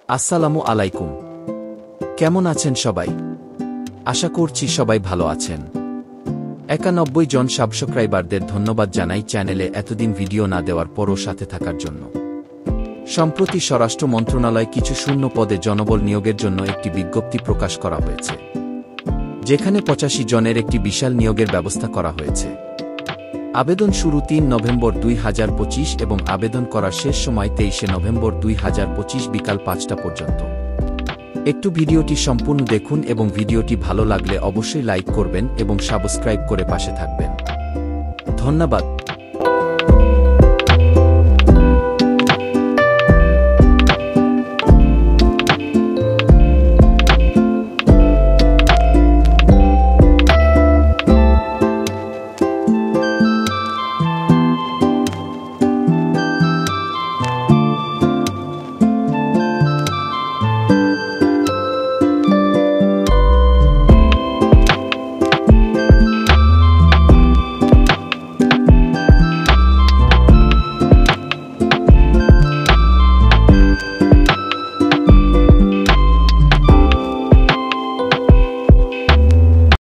আসসালামু আলাইকুম। কেমন আছেন সবাই? আশা করছি সবাই ভালো আছেন। 91 জন সাবস্ক্রাইবারদের ধন্যবাদ জানাই চ্যানেলে এতদিন ভিডিও না দেওয়ার পরও সাথে থাকার জন্য। সম্প্রতি স্বরাষ্ট্র মন্ত্রণালয় কিছু শূন্য পদে জনবল নিয়োগের জন্য একটি বিজ্ঞপ্তি প্রকাশ করা হয়েছে, যেখানে 85 জনের একটি বিশাল নিয়োগের ব্যবস্থা করা হয়েছে। আবেদন শুরু 3 নভেম্বর 2025 এবং আবেদন করার শেষ সময় 23 নভেম্বর 2025 বিকাল 5টা পর্যন্ত। একটু ভিডিওটি সম্পূর্ণ দেখুন এবং ভিডিওটি ভালো লাগলে অবশ্যই লাইক করবেন এবং সাবস্ক্রাইব করে পাশে থাকবেন। ধন্যবাদ।